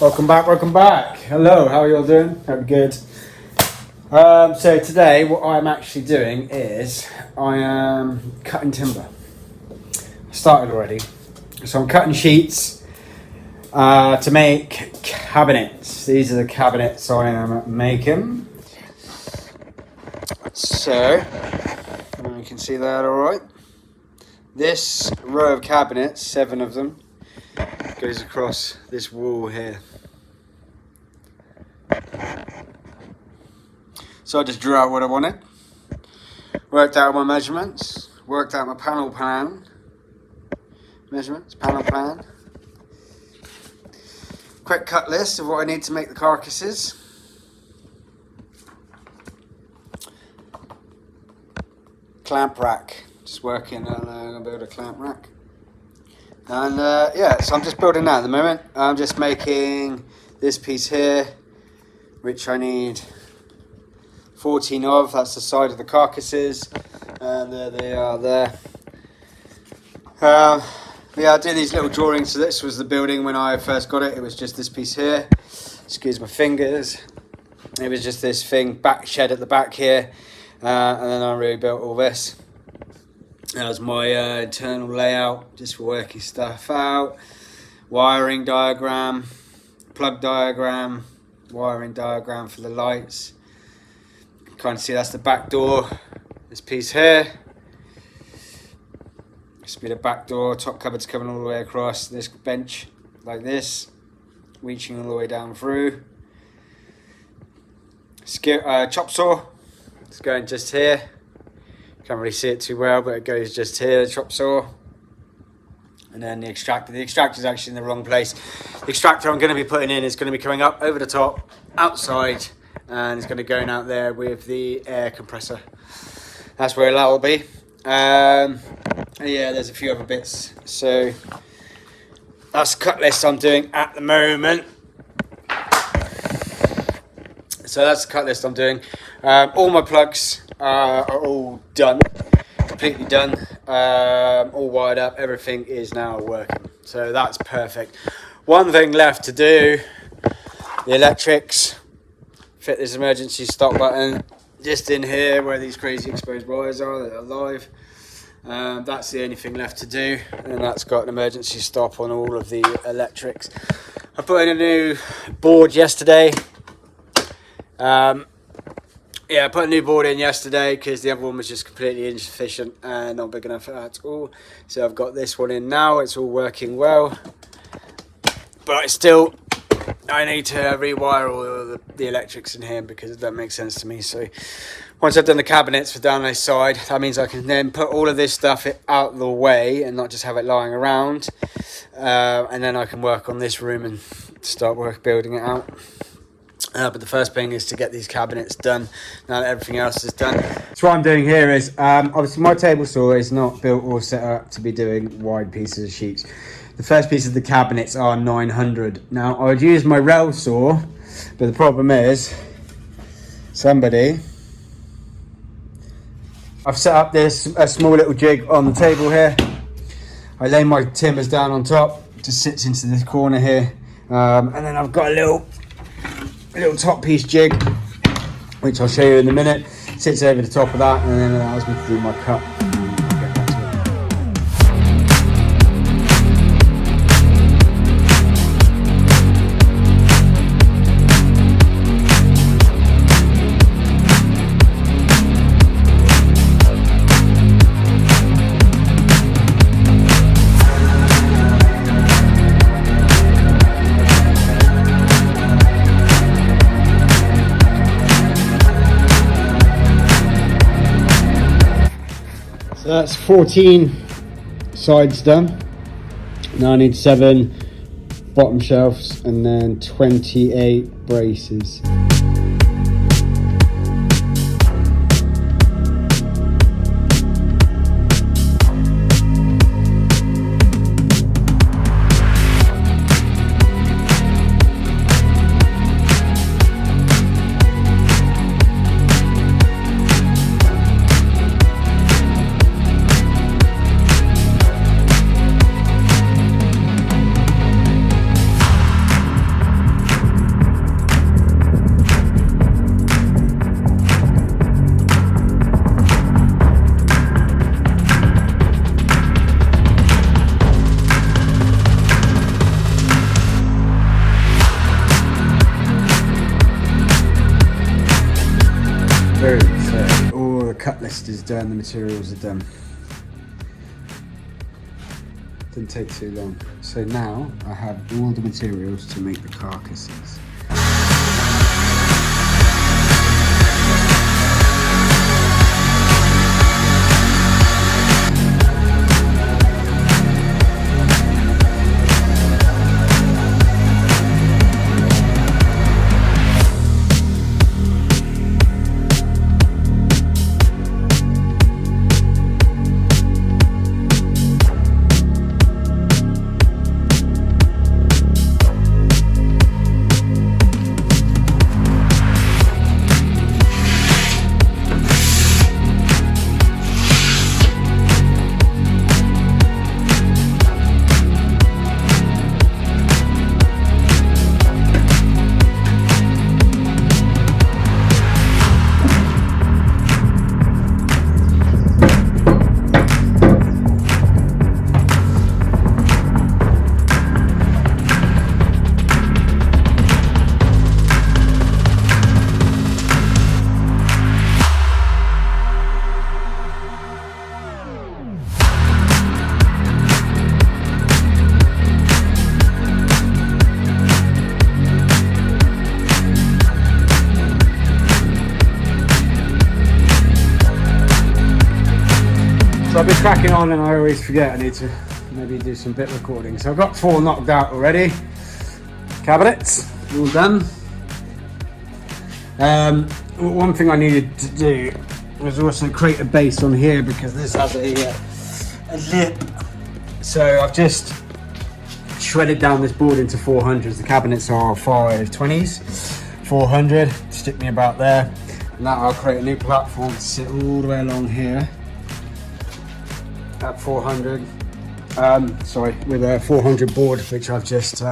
Welcome back. Hello, how are you all doing? Hope you're good. So today what I'm actually doing is I am cutting timber. I started already. So I'm cutting sheets to make cabinets. These are the cabinets I am making. So, you can see that alright. This row of cabinets, 7 of them, goes across this wall here. So I just drew out what I wanted, worked out my measurements, worked out my panel plan, quick cut list of what I need to make the carcasses. Clamp rack, just working on I'm gonna build a clamp rack. And yeah, so I'm just building that at the moment. I'm just making this piece here, which I need 14 of. That's the side of the carcasses, and there they are there. Yeah, I did these little drawings. So this was the building when I first got it. It was just this piece here. Excuse my fingers. It was just this thing, back shed at the back here, and then I really built all this. That was my internal layout, just for working stuff out. Wiring diagram, plug diagram, wiring diagram for the lights. You can kind of see that's the back door. This piece here. This will be the back door. Top cupboard's coming all the way across. This bench like this, reaching all the way down through. Chop saw. It's going just here. Can't really see it too well, but it goes just here, the chop saw. And then the extractor. The extractor is actually in the wrong place. The extractor I'm going to be putting in is going to be coming up over the top, outside, and it's going to be going out there with the air compressor. That's where that will be. And yeah, there's a few other bits. So that's the cut list I'm doing at the moment. So that's the cut list I'm doing. All my plugs are all done, completely done, all wired up. Everything is now working, so that's perfect. One thing left to do: the electrics. Fit this emergency stop button just in here where these crazy exposed wires are that are live. That's the only thing left to do, and that's got an emergency stop on all of the electrics. I put in a new board yesterday. Yeah, I put a new board in yesterday because the other one was just completely insufficient and not big enough at all. So I've got this one in now. It's all working well, but still I need to rewire all the electrics in here because it doesn't make sense to me. So once I've done the cabinets for down this side, that means I can then put all of this stuff out the way and not just have it lying around, and then I can work on this room and start building it out. But the first thing is to get these cabinets done now that everything else is done. So what I'm doing here is, obviously my table saw is not built or set up to be doing wide pieces of sheets. The first piece of the cabinets are 900. Now I would use my rail saw, but the problem is, I've set up a small little jig on the table here. I lay my timbers down on top, just sits into this corner here, and then I've got a little top piece jig, which I'll show you in a minute. Sits over the top of that, and then allows me to do my cut. So that's 14 sides done. Now I need 7 bottom shelves and then 28 braces. cut list is done, the materials are done. Didn't take too long. So now I have all the materials to make the carcasses. So I've been cracking on and I always forget I need to maybe do some bit recording. So I've got 4 knocked out already. Cabinets, all done. One thing I needed to do was also create a base on here because this has a lip. So I've just shredded down this board into 400s. The cabinets are 520s, 400, stick me about there. Now I'll create a new platform to sit all the way along here. At 400, with a 400 board, which I've just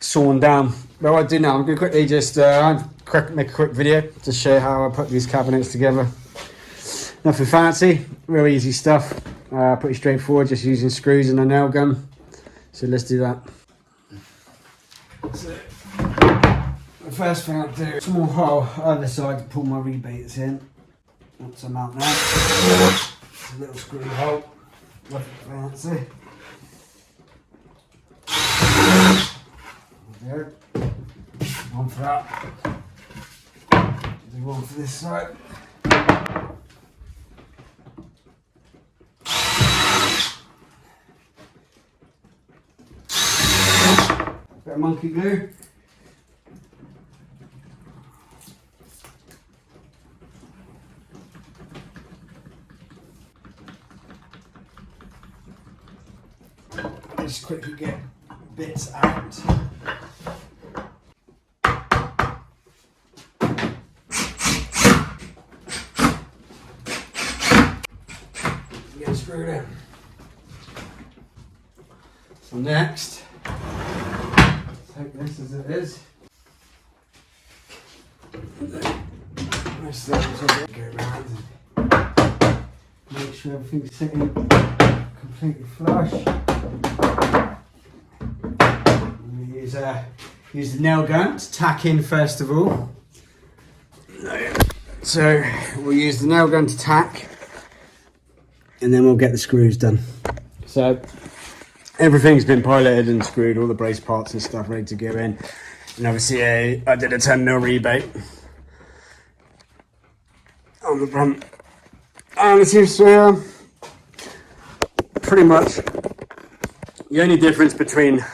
sawn down. But what I do now, I'm going to quickly just make a quick video to show how I put these cabinets together. Nothing fancy, real easy stuff, pretty straightforward, just using screws and a nail gun. So let's do that. So, the first thing I'll do, a small hole either side to pull my rebates in. Once I'm out now. A little screw hole, nothing fancy. There. One for that. Do one for this side. Bit of monkey glue. Just quickly get bits out. Get screwed in. So next, take this as it is. This go around and make sure everything's sitting completely flush. Use the nail gun to tack in first of all. So we'll use the nail gun to tack and then we'll get the screws done. So everything's been piloted and screwed, all the brace parts and stuff ready to go in. And obviously I did a 10mm rebate on the front. And it seems to pretty much the only difference between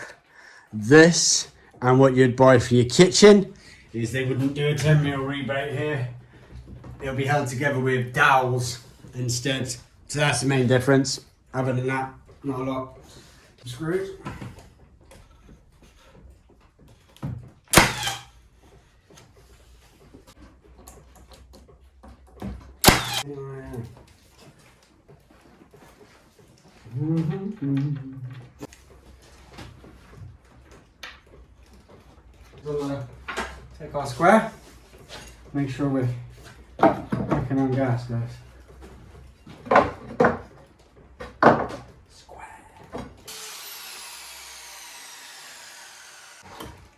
this and what you'd buy for your kitchen is they wouldn't do a 10mm rebate here. It'll be held together with dowels instead. So that's the main difference. Other than that, not a lot. Screws. We'll take our square, make sure we're working on gas, guys. Square.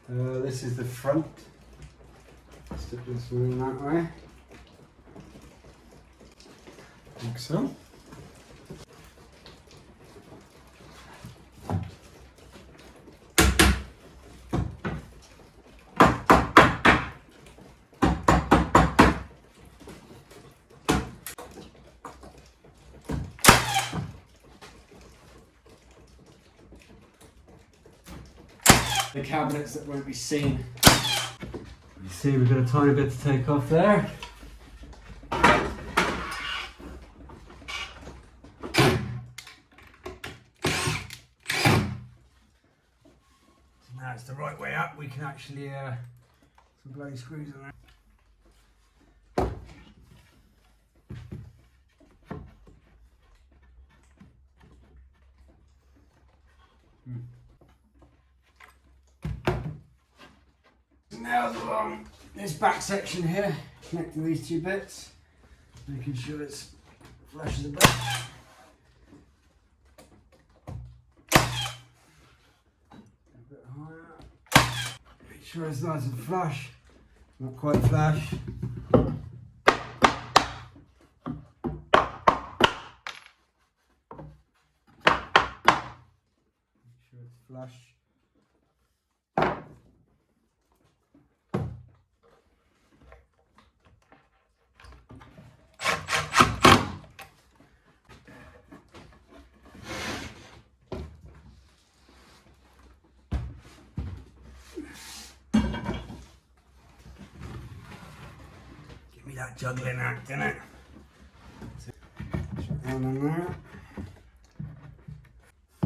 This is the front. Stick this one in that way. Like so. The cabinets that won't be seen. You see we've got a tiny bit to take off there. Now it's the right way up, we can actually some bloody screws on there. Nails along this back section here, connecting these two bits, making sure it's flush as a bit. A bit higher. Make sure it's nice and flush, not quite flush. Make sure it's flush. That juggling act, innit? Down on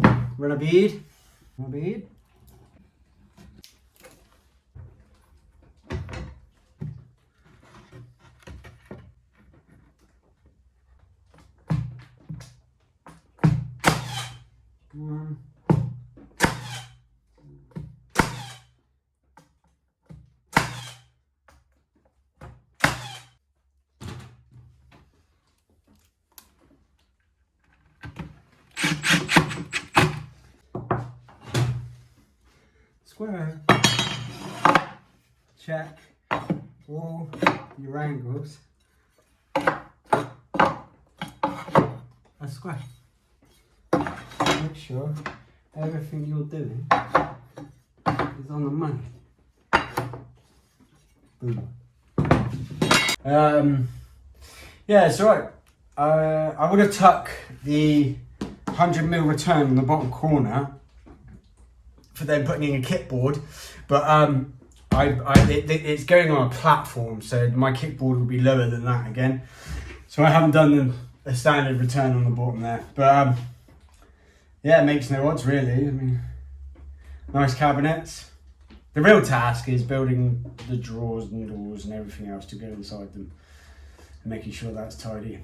that. Run a bead. Run a bead. One. Square. Check all your angles. A square. Make sure everything you're doing is on the money. Boom. Yeah, it's alright. I would have tucked the 100mm return in the bottom corner for then putting in a kit board, but it's going on a platform, so my kit board will be lower than that again. So I haven't done a standard return on the bottom there, but yeah, it makes no odds really. I mean, nice cabinets. The real task is building the drawers and doors and everything else to go inside them, and making sure that's tidy.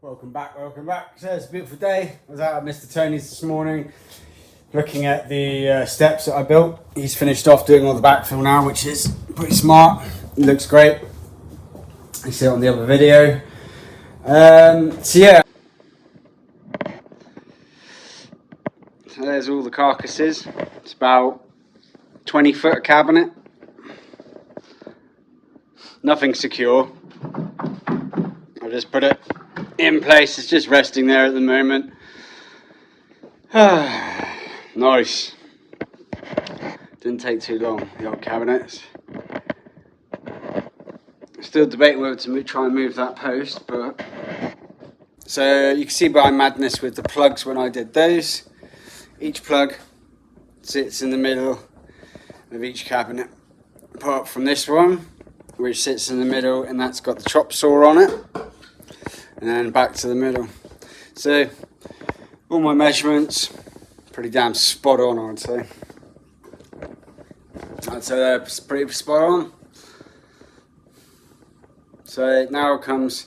Welcome back, welcome back. So it's a beautiful day. I was out at Mr. Tony's this morning, looking at the steps that I built. He's finished off doing all the backfill now, which is pretty smart. It looks great. You see it on the other video. So yeah. So there's all the carcasses. It's about 20 foot cabinet. Nothing secure. I just put it in place. It's just resting there at the moment. Nice. Didn't take too long, the old cabinets. Still debating whether to try and move that post, but... So you can see my madness with the plugs when I did those. Each plug sits in the middle of each cabinet, apart from this one, which sits in the middle, and that's got the chop saw on it. And then back to the middle. So all my measurements, pretty damn spot on, I'd say. I'd say they're pretty spot on. So now comes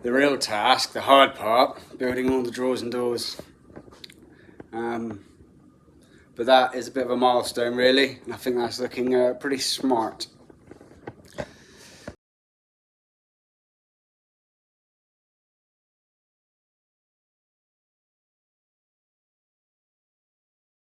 the real task, the hard part, building all the drawers and doors. But that is a bit of a milestone really, and I think that's looking pretty smart.